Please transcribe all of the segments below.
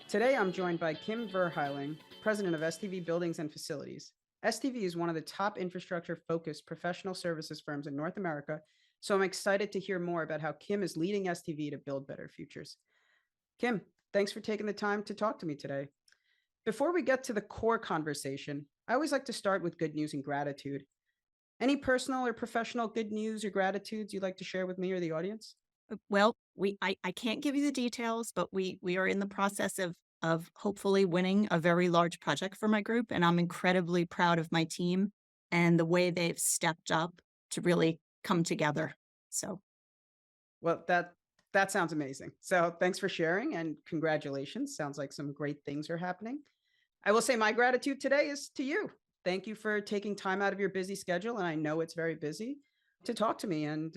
Today, I'm joined by Kim Vierheilig, president of STV Buildings and Facilities. STV is one of the top infrastructure-focused professional services firms in North America, so I'm excited to hear more about how Kim is leading STV to build better futures. Kim, thanks for taking the time to talk to me today. Before we get to the core conversation, I always like to start with good news and gratitude. Any personal or professional good news or gratitudes you'd like to share with me or the audience? Well, I can't give you the details, but we are in the process of hopefully winning a very large project for my group, and I'm incredibly proud of my team and the way they've stepped up to really come together. So, Well, that sounds amazing. So thanks for sharing and congratulations. Sounds like some great things are happening. I will say my gratitude today is to you. Thank you for taking time out of your busy schedule, and I know it's very busy, to talk to me. And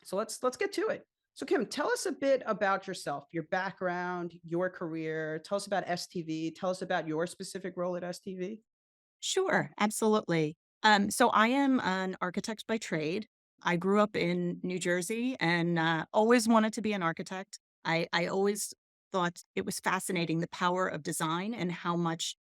so let's get to it. So Kim, tell us a bit about yourself, your background, your career. Tell us about STV. Tell us about your specific role at STV. sure, absolutely. So I am an architect by trade. I grew up in New Jersey and always wanted to be an architect. I always thought it was fascinating the power of design and how much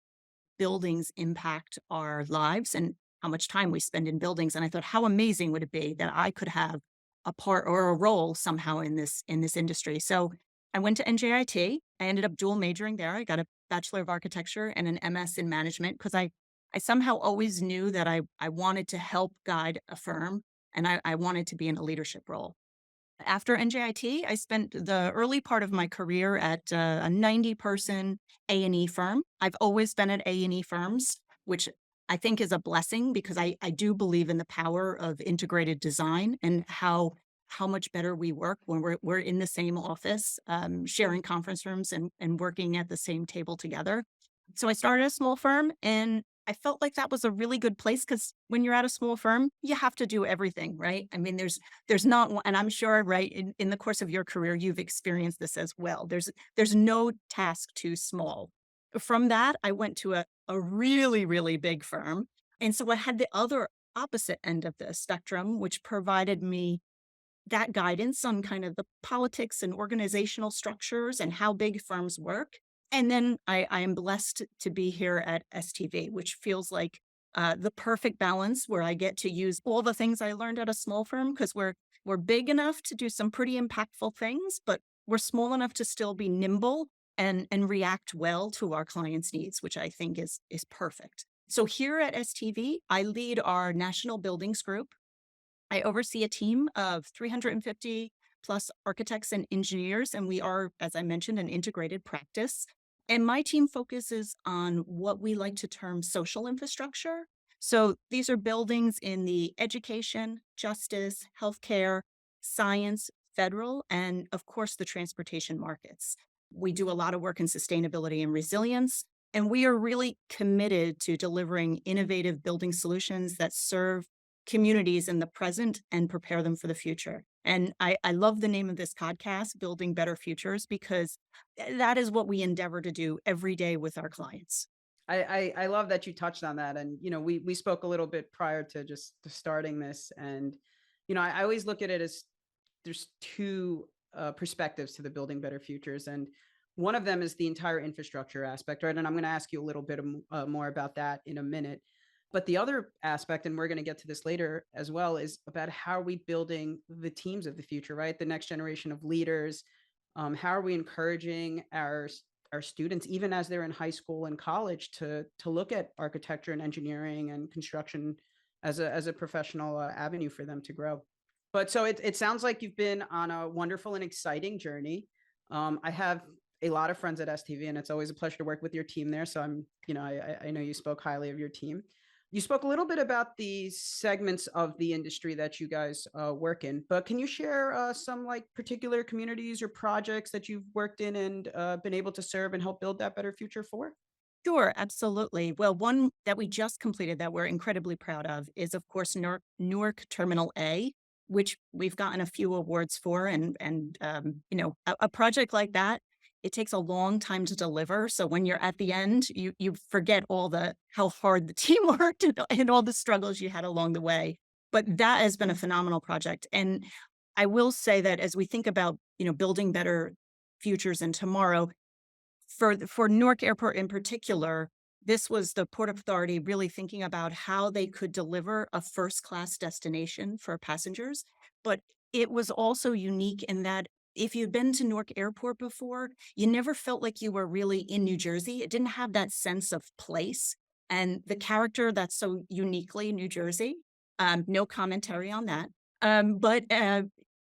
buildings impact our lives and how much time we spend in buildings. And I thought, how amazing would it be that I could have a part or a role somehow in this industry? So I went to NJIT. I ended up dual majoring there. I got a Bachelor of Architecture and an MS in Management because I somehow always knew that I wanted to help guide a firm and I wanted to be in a leadership role. After NJIT, I spent the early part of my career at a 90-person A&E firm. I've always been at A&E firms, which I think is a blessing because I do believe in the power of integrated design and how much better we work when we're in the same office, sharing conference rooms and working at the same table together. So I started a small firm and I felt like that was a really good place because when you're at a small firm, you have to do everything, right? I mean, there's not one, and I'm sure, right, in the course of your career, you've experienced this as well. There's no task too small. From that, I went to a really, really big firm. And so I had the other opposite end of the spectrum, which provided me that guidance on kind of the politics and organizational structures and how big firms work. And then I am blessed to be here at STV, which feels like the perfect balance where I get to use all the things I learned at a small firm because we're big enough to do some pretty impactful things, but we're small enough to still be nimble and react well to our clients' needs, which I think is perfect. So here at STV, I lead our national buildings group. I oversee a team of 350 plus architects and engineers, and we are, as I mentioned, an integrated practice. And my team focuses on what we like to term social infrastructure. So these are buildings in the education, justice, healthcare, science, federal, and of course, the transportation markets. We do a lot of work in sustainability and resilience, and we are really committed to delivering innovative building solutions that serve communities in the present and prepare them for the future. And I love the name of this podcast, Building Better Futures, because that is what we endeavor to do every day with our clients. I love that you touched on that, and we spoke a little bit prior to just to starting this, and I always look at it as there's two perspectives to the building better futures, and one of them is the entire infrastructure aspect, right? And I'm going to ask you a little bit more about that in a minute. But the other aspect, and we're going to get to this later as well, is about how are we building the teams of the future, right? The next generation of leaders. How are we encouraging our students, even as they're in high school and college, to look at architecture and engineering and construction as a professional avenue for them to grow? But so it sounds like you've been on a wonderful and exciting journey. I have a lot of friends at STV, and it's always a pleasure to work with your team there. So I know you spoke highly of your team. You spoke a little bit about the segments of the industry that you guys work in, but can you share some like particular communities or projects that you've worked in and been able to serve and help build that better future for? Sure, absolutely. Well, one that we just completed that we're incredibly proud of is, of course, Newark Terminal A, which we've gotten a few awards for. And a project like that, it takes a long time to deliver. So when you're at the end, you forget all the how hard the team worked and all the struggles you had along the way. But that has been a phenomenal project. And I will say that as we think about building better futures and tomorrow, for Newark Airport in particular, this was the Port Authority really thinking about how they could deliver a first class destination for passengers. But it was also unique in that if you'd been to Newark Airport before, you never felt like you were really in New Jersey. It didn't have that sense of place and the character that's so uniquely New Jersey. No commentary on that. But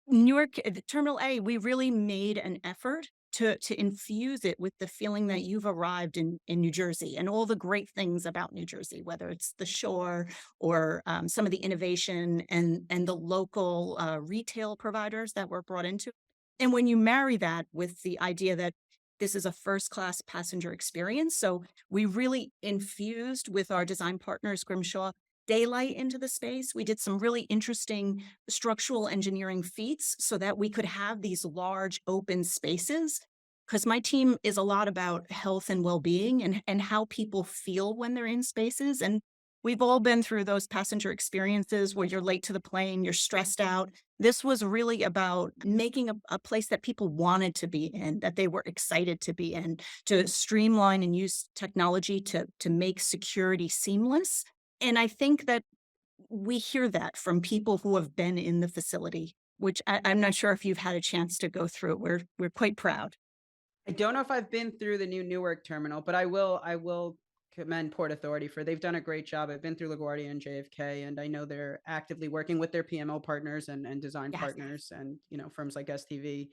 Newark Terminal A, we really made an effort to infuse it with the feeling that you've arrived in New Jersey and all the great things about New Jersey, whether it's the shore or some of the innovation and the local retail providers that were brought into. And when you marry that with the idea that this is a first class passenger experience, so we really infused with our design partners, Grimshaw, daylight into the space. We did some really interesting structural engineering feats so that we could have these large open spaces. Because my team is a lot about health and well-being and how people feel when they're in spaces. And we've all been through those passenger experiences where you're late to the plane, you're stressed out. This was really about making a place that people wanted to be in, that they were excited to be in, to streamline and use technology to make security seamless. And I think that we hear that from people who have been in the facility, which I'm not sure if you've had a chance to go through it. We're quite proud. I don't know if I've been through the new Newark terminal, but I will commend Port Authority for they've done a great job. I've been through LaGuardia and JFK, and I know they're actively working with their PMO partners and design Yes. partners and firms like STV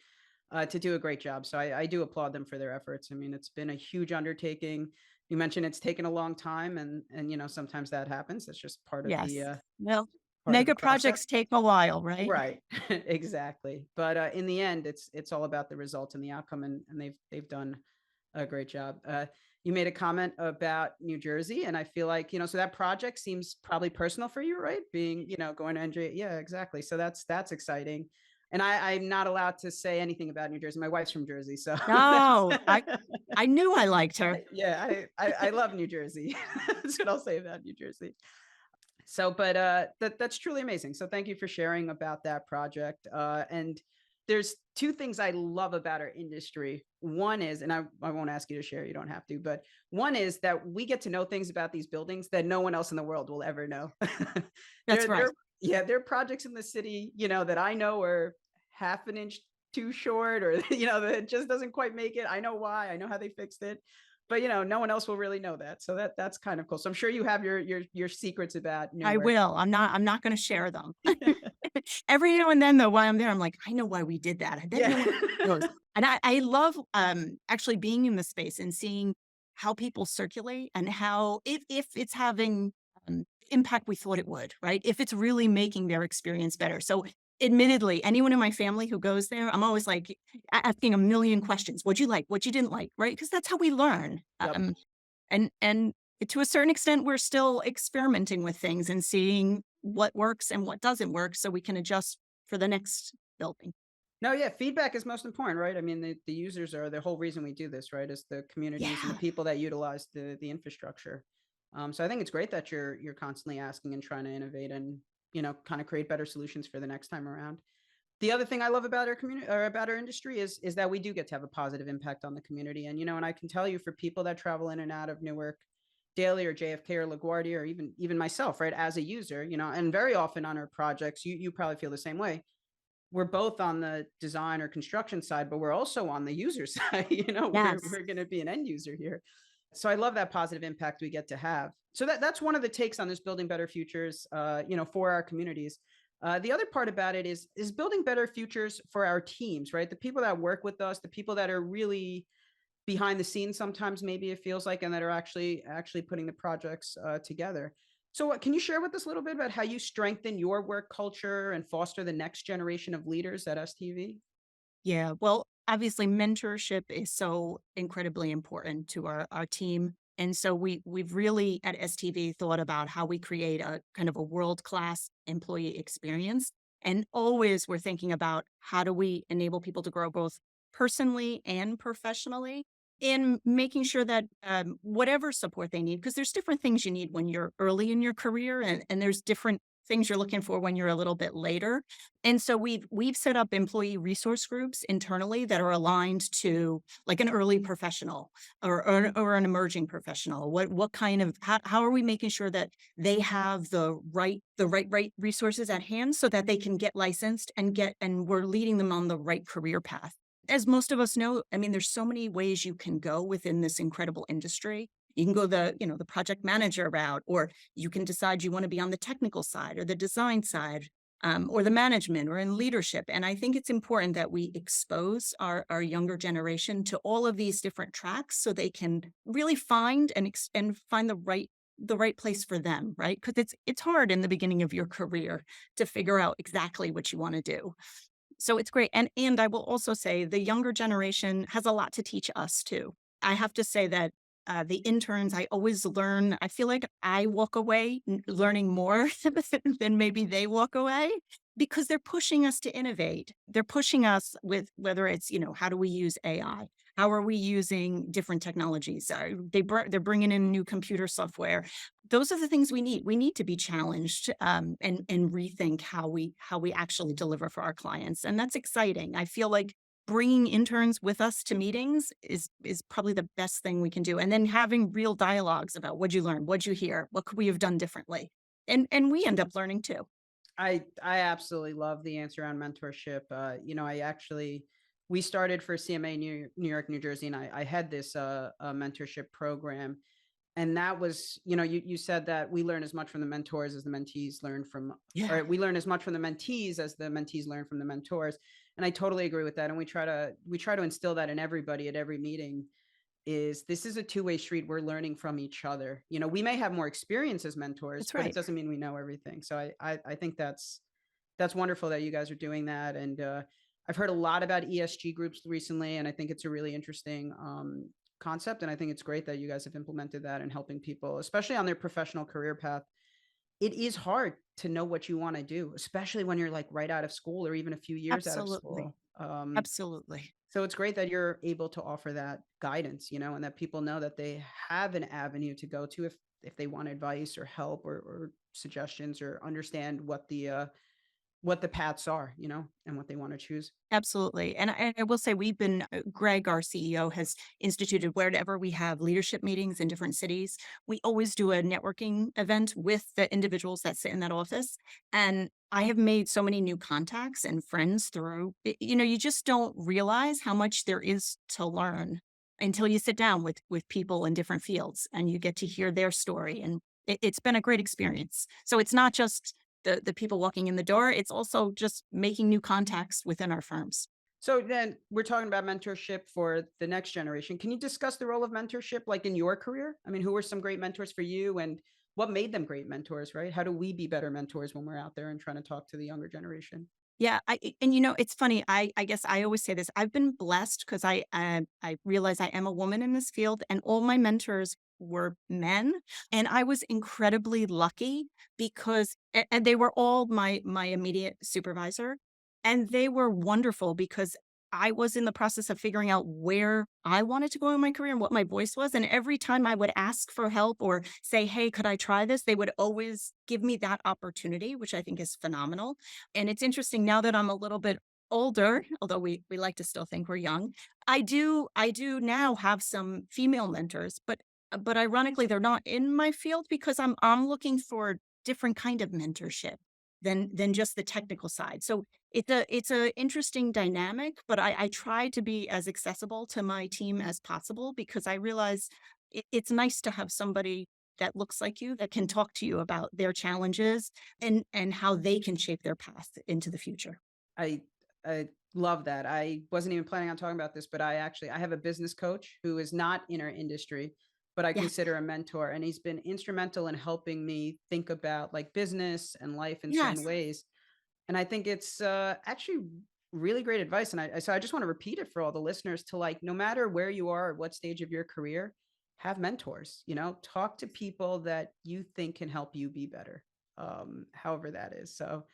to do a great job. So I do applaud them for their efforts. I mean, it's been a huge undertaking. You mentioned it's taken a long time, and sometimes that happens. That's just Yes. Well, part of the mega process. projects take a while, right? Right. Exactly. But in the end, it's all about the results and the outcome, and they've done a great job. You made a comment about New Jersey, and I feel like so that project seems probably personal for you, right? Being going to NJ. Yeah, exactly. So that's exciting. And I'm not allowed to say anything about New Jersey. My wife's from Jersey, so that's No, I knew I liked her. yeah. I love New Jersey. That's what I'll say about New Jersey. So, but that's truly amazing. So, thank you for sharing about that project. And there's two things I love about our industry. One is, and I won't ask you to share, you don't have to, but one is that we get to know things about these buildings that no one else in the world will ever know. That's right. Yeah, there are projects in the city, that I know are half an inch too short, or that it just doesn't quite make it. I know why. I know how they fixed it, but no one else will really know that. So that's kind of cool. So I'm sure you have your secrets about I Newark. will. I'm not gonna share them. Every now and then, though, while I'm there, I'm like, "I know why we did that. I bet no Yeah. one knows." And I love, actually being in the space and seeing how people circulate and how if it's having, impact we thought it would, right? If it's really making their experience better. So, admittedly, anyone in my family who goes there, I'm always, like, asking a million questions. "What'd you like? What you didn't like?" Right? Because that's how we learn. Yep. And to a certain extent, we're still experimenting with things and seeing what works and what doesn't work so we can adjust for the next building. No, yeah, feedback is most important, right? I mean, the users are the whole reason we do this, right? Is the communities and the Yeah. people that utilize the infrastructure. So I think it's great that you're constantly asking and trying to innovate and kind of create better solutions for the next time around. The other thing I love about our community or about our industry is that we do get to have a positive impact on the community. And and I can tell you for people that travel in and out of Newark daily or JFK or LaGuardia or even myself, right, as a user, and very often on our projects, you probably feel the same way. We're both on the design or construction side, but we're also on the user side. Yes. We're going to be an end user here. So I love that positive impact we get to have. So that's one of the takes on this building better futures, for our communities. The other part about it is building better futures for our teams, right? The people that work with us, the people that are really behind the scenes sometimes maybe it feels like, and that are actually putting the projects together. So can you share with us a little bit about how you strengthen your work culture and foster the next generation of leaders at STV? Yeah. Well, obviously mentorship is so incredibly important to our team. And so we've really at STV thought about how we create a kind of a world-class employee experience. And always we're thinking about how do we enable people to grow both personally and professionally in making sure that whatever support they need, because there's different things you need when you're early in your career and there's different things you're looking for when you're a little bit later. And so we've set up employee resource groups internally that are aligned to like an early professional or an emerging professional. What kind of how are we making sure that they have the right resources at hand so that they can get licensed and we're leading them on the right career path. As most of us know, I mean, there's so many ways you can go within this incredible industry. You can go the project manager route, or you can decide you want to be on the technical side or the design side, or the management or in leadership. And I think it's important that we expose our younger generation to all of these different tracks so they can really find and find the right place for them, right? Because it's hard in the beginning of your career to figure out exactly what you want to do. So it's great. And I will also say the younger generation has a lot to teach us too. I have to say that the interns, I always learn. I feel like I walk away learning more than maybe they walk away because they're pushing us to innovate. They're pushing us with whether it's, how do we use AI? How are we using different technologies? They're bringing in new computer software. Those are the things we need. We need to be challenged, and rethink how we actually deliver for our clients, and that's exciting. I feel like bringing interns with us to meetings is probably the best thing we can do, and then having real dialogues about what'd you learn, what'd you hear, what could we have done differently, and we end up learning too. I absolutely love the answer on mentorship. I actually we started for CMA New York, New Jersey, and I had this a mentorship program. And that was, you said that we learn as much from the mentors as the mentees learn from, Yeah, or we learn as much from the mentees as the mentees learn from the mentors. And I totally agree with that. And we try to instill that in everybody at every meeting. Is this is a two-way street. We're learning from each other. We may have more experience as mentors, that's but it right. doesn't mean we know everything. So I think that's wonderful that you guys are doing that. And I've heard a lot about ESG groups recently, and I think it's a really interesting concept. And I think it's great that you guys have implemented that and helping people, especially on their professional career path. It is hard to know what you want to do, especially when you're like right out of school or even a few years out of Absolutely, school. absolutely. So it's great that you're able to offer that guidance, and that people know that they have an avenue to go to if they want advice or help or suggestions or understand what the paths are, and what they want to choose. Absolutely. And I will say Greg, our CEO, has instituted wherever we have leadership meetings in different cities, we always do a networking event with the individuals that sit in that office. And I have made so many new contacts and friends through, you just don't realize how much there is to learn until you sit down with people in different fields and you get to hear their story. And it's been a great experience. So it's not just the people walking in the door. It's also just making new contacts within our firms. So then we're talking about mentorship for the next generation. Can you discuss the role of mentorship like in your career? I mean, who were some great mentors for you and what made them great mentors, right? How do we be better mentors when we're out there and trying to talk to the younger generation? Yeah, and it's funny. I guess I always say this. I've been blessed because I realize I am a woman in this field, and all my mentors were men, and I was incredibly lucky because and they were all my immediate supervisor, and they were wonderful because I was in the process of figuring out where I wanted to go in my career and what my voice was, and every time I would ask for help or say, "Hey, could I try this?" they would always give me that opportunity, which I think is phenomenal. And it's interesting now that I'm a little bit older, although we like to still think we're young. I do now have some female mentors, but ironically they're not in my field because I'm looking for different kind of mentorship than just the technical side. So it's a interesting dynamic, but I try to be as accessible to my team as possible because I realize it's nice to have somebody that looks like you that can talk to you about their challenges and how they can shape their path into the future. I I love that. I wasn't even planning on talking about this, but I have a business coach who is not in our industry, but I Yeah. consider a mentor, and he's been instrumental in helping me think about like business and life in certain Yes. ways. And I think it's actually really great advice. And so I just want to repeat it for all the listeners to like, no matter where you are, or what stage of your career, have mentors, talk to people that you think can help you be better, however that is. So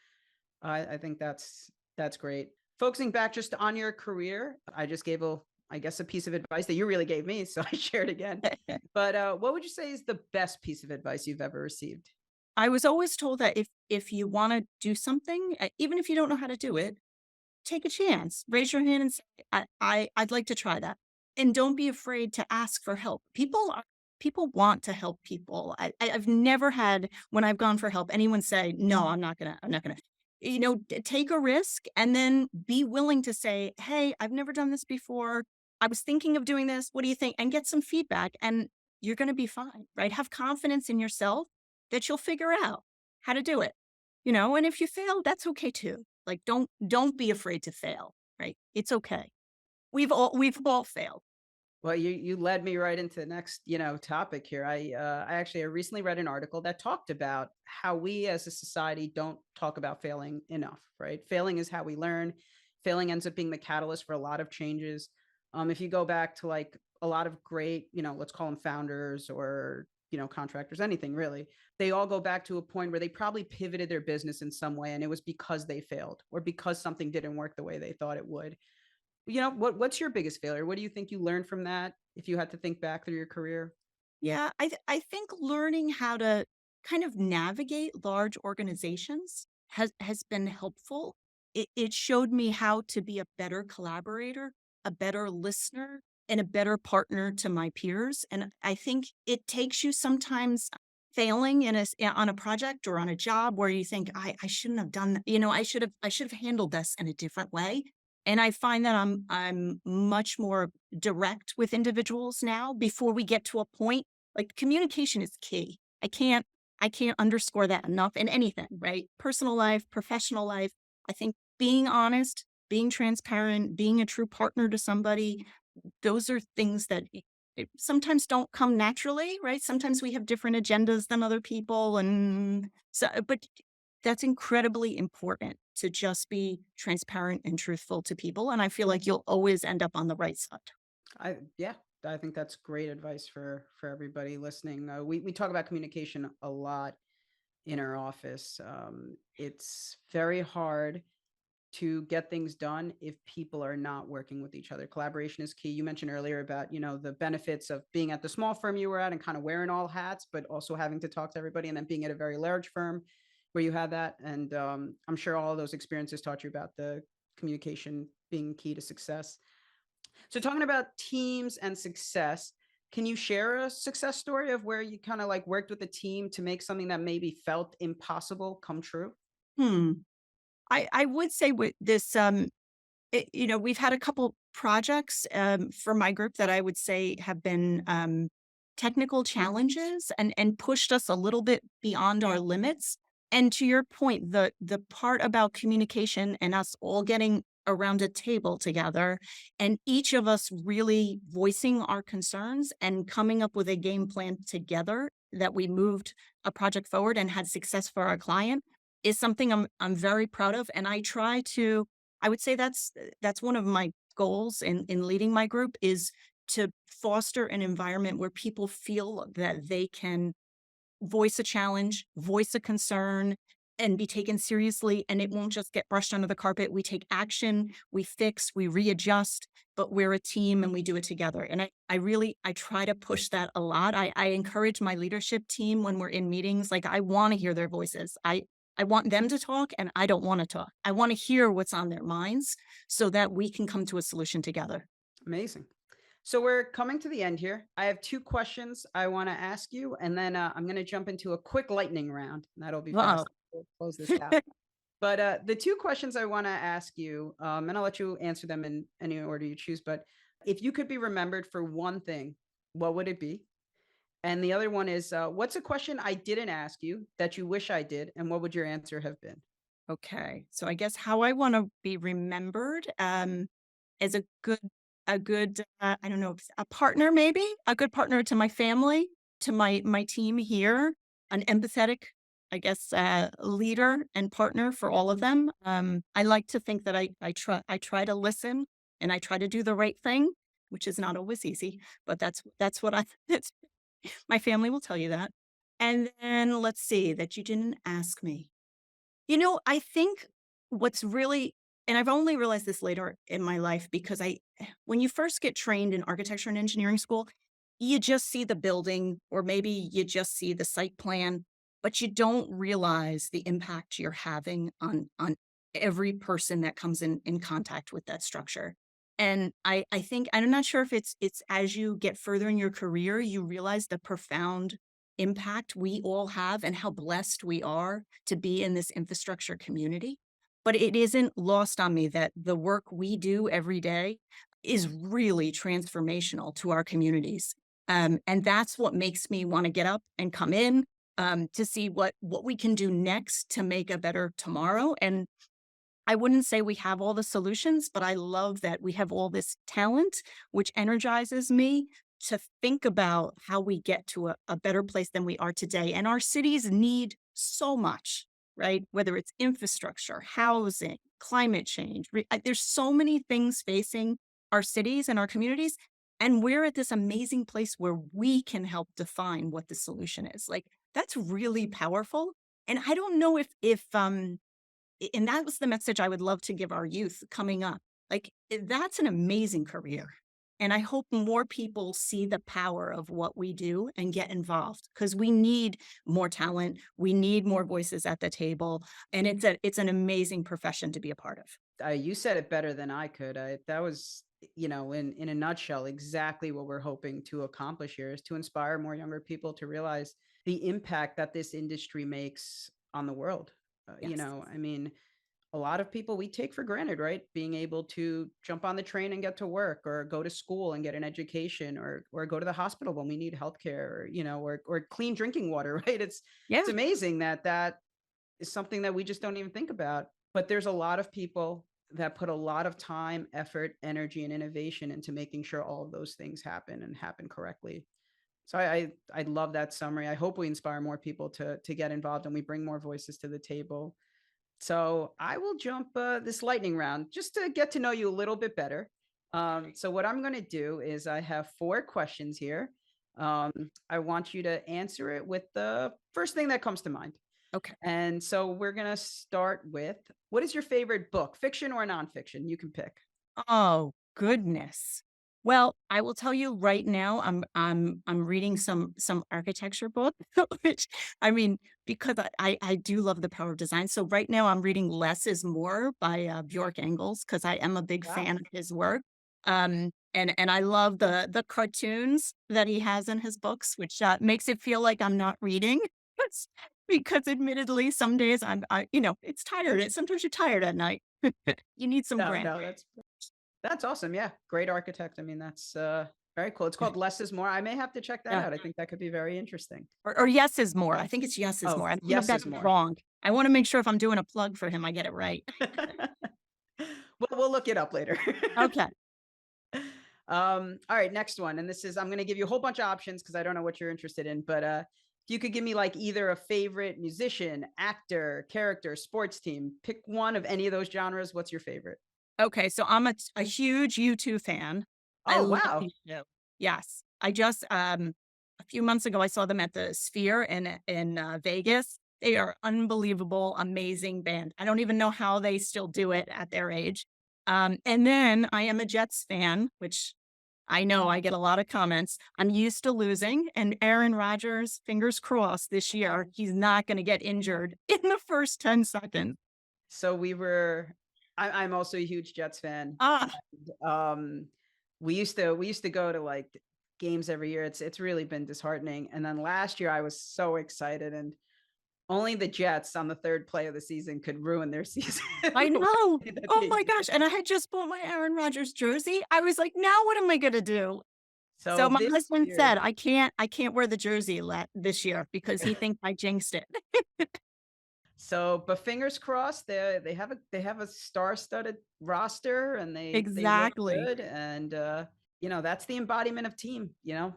I think that's great. Focusing back just on your career, I just gave I guess, a piece of advice that you really gave me, so I shared again. But what would you say is the best piece of advice you've ever received? I was always told that if you want to do something, even if you don't know how to do it, take a chance. Raise your hand and say, I'd like to try that. And don't be afraid to ask for help. People want to help people. I've never had, when I've gone for help, anyone say, no, I'm not gonna, take a risk and then be willing to say, hey, I've never done this before. I was thinking of doing this. What do you think? And get some feedback and you're going to be fine, right? Have confidence in yourself that you'll figure out how to do it. And if you fail, that's okay too. Like, don't be afraid to fail, right? It's okay. We've all failed. Well, you led me right into the next, topic here. I recently read an article that talked about how we as a society don't talk about failing enough, right? Failing is how we learn. Failing ends up being the catalyst for a lot of changes. If you go back to like a lot of great, let's call them founders or, contractors, anything really, they all go back to a point where they probably pivoted their business in some way and it was because they failed or because something didn't work the way they thought it would. What's your biggest failure? What do you think you learned from that if you had to think back through your career? Yeah, I think learning how to kind of navigate large organizations has been helpful. It showed me how to be a better collaborator, a better listener, and a better partner to my peers. And I think it takes you sometimes failing on a project or on a job where you think I shouldn't have done that. I should have handled this in a different way. And I find that I'm much more direct with individuals now before we get to a point like communication is key. I can't underscore that enough in anything, right? Personal life, professional life. I think being honest, being transparent, being a true partner to somebody, those are things that sometimes don't come naturally, right? Sometimes we have different agendas than other people and so but that's incredibly important to just be transparent and truthful to people and I feel like you'll always end up on the right side. Yeah, I think that's great advice for everybody listening. We talk about communication a lot in our office. It's very hard to get things done if people are not working with each other. Collaboration is key. You mentioned earlier about, the benefits of being at the small firm you were at and kind of wearing all hats, but also having to talk to everybody and then being at a very large firm where you had that. And I'm sure all of those experiences taught you about the communication being key to success. So talking about teams and success, can you share a success story of where you kind of like worked with a team to make something that maybe felt impossible come true? Hmm. I would say with this, we've had a couple projects for my group that I would say have been technical challenges and pushed us a little bit beyond our limits. And to your point, the part about communication and us all getting around a table together and each of us really voicing our concerns and coming up with a game plan together that we moved a project forward and had success for our client is something I'm very proud of. And I would say that's one of my goals in leading my group is to foster an environment where people feel that they can voice a challenge, voice a concern, and be taken seriously. And it won't just get brushed under the carpet. We take action, we fix, we readjust, but we're a team and we do it together. And I try to push that a lot. I encourage my leadership team when we're in meetings, like I want to hear their voices. I want them to talk and I don't want to talk. I want to hear what's on their minds so that we can come to a solution together. Amazing. So we're coming to the end here. I have two questions I want to ask you, and then I'm going to jump into a quick lightning round. And that'll be Wow. fast. We'll close this out. But the two questions I want to ask you, and I'll let you answer them in any order you choose. But if you could be remembered for one thing, what would it be? And the other one is, what's a question I didn't ask you that you wish I did, and what would your answer have been? Okay. So I guess how I want to be remembered as a good I don't know, a partner maybe, a good partner to my family, to my team here, an empathetic, I guess, leader and partner for all of them. I like to think that I try to listen and I try to do the right thing, which is not always easy, but that's what I it's, my family will tell you that. And then let's see that you didn't ask me. I think what's really and I've only realized this later in my life because when you first get trained in architecture and engineering school, you just see the building or maybe you just see the site plan. but you don't realize the impact you're having on every person that comes in contact with that structure. And I think I'm not sure if it's as you get further in your career, you realize the profound impact we all have and how blessed we are to be in this infrastructure community. But it isn't lost on me that the work we do every day is really transformational to our communities. And that's what makes me want to get up and come in, to see what we can do next to make a better tomorrow. And I wouldn't say we have all the solutions, but I love that we have all this talent, which energizes me to think about how we get to a better place than we are today. And our cities need so much, right? Whether it's infrastructure, housing, climate change, there's so many things facing our cities and our communities. And we're at this amazing place where we can help define what the solution is. Like, that's really powerful. And I don't know and that was the message I would love to give our youth coming up. Like, that's an amazing career. And I hope more people see the power of what we do and get involved because we need more talent. We need more voices at the table. And it's an amazing profession to be a part of. You said it better than I could. That was, in a nutshell, exactly what we're hoping to accomplish here is to inspire more younger people to realize the impact that this industry makes on the world. Yes. I mean, a lot of people we take for granted, right? Being able to jump on the train and get to work or go to school and get an education or go to the hospital when we need healthcare or, or clean drinking water, right? It's Yeah. amazing that that is something that we just don't even think about. But there's a lot of people that put a lot of time, effort, energy, and innovation into making sure all of those things happen and happen correctly. So I love that summary. I hope we inspire more people to get involved and we bring more voices to the table. So I will jump this lightning round just to get to know you a little bit better. So what I'm going to do is I have 4 questions here. I want you to answer it with the first thing that comes to mind. Okay. And so we're going to start with, what is your favorite book, fiction or nonfiction? You can pick. Oh, goodness. Well, I will tell you right now, I'm reading some architecture book, which I mean, because I do love the power of design. So right now I'm reading Less is More by Bjork Engels because I am a big Wow. fan of his work. And I love the cartoons that he has in his books, which makes it feel like I'm not reading. Because admittedly, some days it's tired. Sometimes you're tired at night. You need some No, ground. no, that's awesome. Yeah. Great architect. I mean, that's very cool. It's called Less is More. I may have to check that Yeah. out. I think that could be very interesting. Or yes is more. I think it's yes is Oh, more. I don't know if yes that's is more. wrong. I wanna make sure if I'm doing a plug for him, I get it right. We'll look it up later. Okay. All right, next one. And this is, I'm going to give you a whole bunch of options because I don't know what you're interested in, but if you could give me like either a favorite musician, actor, character, sports team, pick one of any of those genres. What's your favorite? Okay, so I'm a huge U2 fan. I Oh, love wow. U2. Yes. I just, a few months ago, I saw them at the Sphere in Vegas. They are unbelievable, amazing band. I don't even know how they still do it at their age. And then I am a Jets fan, which I know I get a lot of comments. I'm used to losing, and Aaron Rodgers, fingers crossed this year, he's not gonna get injured in the first 10 seconds. So I'm also a huge Jets fan. Ah, Um, we used to go to like games every year. It's really been disheartening. And then last year I was so excited and only the Jets on the third play of the season could ruin their season. I the know. way that Oh they my did. gosh, and I had just bought my Aaron Rodgers jersey. I was like, "Now what am I gonna do?" So So my this husband year, said, I can't wear the jersey this year because he thinks I jinxed it." but fingers crossed, they have a star-studded roster and they look Exactly. good. And that's the embodiment of team.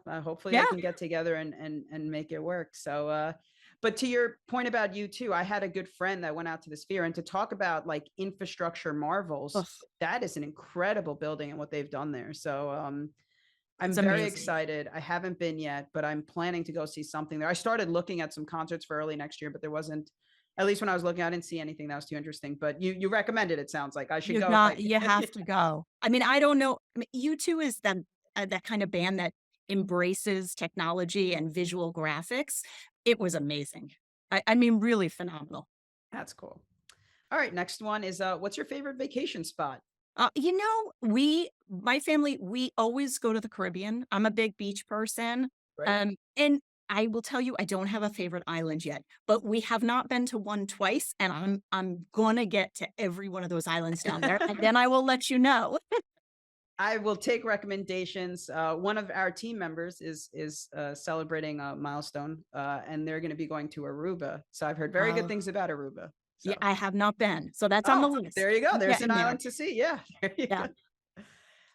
Hopefully Yeah. they can get together and make it work. So but to your point about you too, I had a good friend that went out to the Sphere, and to talk about like infrastructure marvels, Ugh, that is an incredible building and what they've done there. So it's I'm very amazing. excited. I haven't been yet, but I'm planning to go see something there. I started looking at some concerts for early next year, but there wasn't, at least when I was looking, I didn't see anything that was too interesting. But you recommended it, sounds like I should You go if I got you can. have to go. I mean, I don't know. I mean, U2 is that kind of band that embraces technology and visual graphics. It was amazing. I mean, really phenomenal. That's cool. All right, next one is what's your favorite vacation spot? My family, we always go to the Caribbean. I'm a big beach person. Right. And I will tell you, I don't have a favorite island yet, but we have not been to one twice, and I'm gonna get to every one of those islands down there, and then I will let you know. I will take recommendations. One of our team members is celebrating a milestone, and they're going to be going to Aruba. So I've heard very good Oh, things about Aruba. yeah, So, I have not been, so that's on the oh, list. there you go. I'm There's an getting there. island to see. Yeah, there you Yeah. go.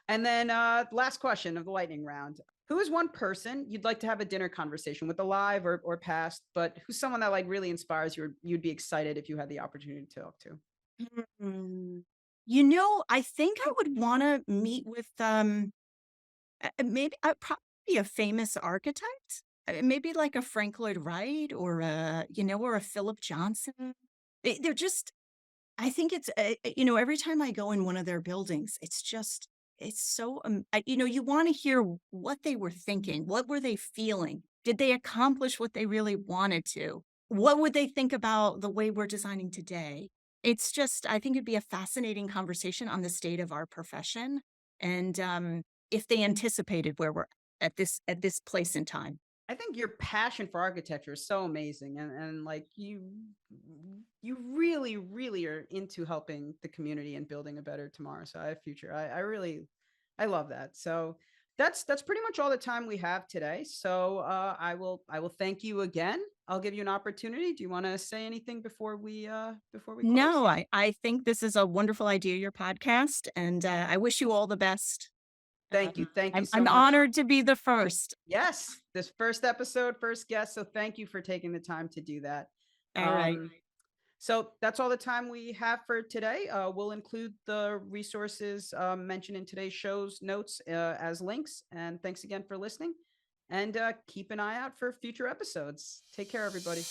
And then last question of the lightning round: who is one person you'd like to have a dinner conversation with, alive or past, but who's someone that like really inspires you? Or you'd be excited if you had the opportunity to talk to. Mm. I think I would wanna meet with, maybe probably a famous architect, maybe like a Frank Lloyd Wright or or a Philip Johnson. They're just I think it's, every time I go in one of their buildings, it's so, you want to hear what they were thinking. What were they feeling? Did they accomplish what they really wanted to? What would they think about the way we're designing today? I think it'd be a fascinating conversation on the state of our profession and if they anticipated where we're at this place in time. I think your passion for architecture is so amazing, and like you really really are into helping the community and building a better tomorrow. So I have future. I really I love that. So that's pretty much all the time we have today. So I will thank you again. I'll give you an opportunity. Do you want to say anything before we close? No, I think this is a wonderful idea, your podcast, and I wish you all the best. Thank you. Thank you so I'm much. honored to be the first. Yes, this first episode, first guest. So thank you for taking the time to do that. All right. So that's all the time we have for today. We'll include the resources mentioned in today's show's notes as links. And thanks again for listening. And keep an eye out for future episodes. Take care, everybody.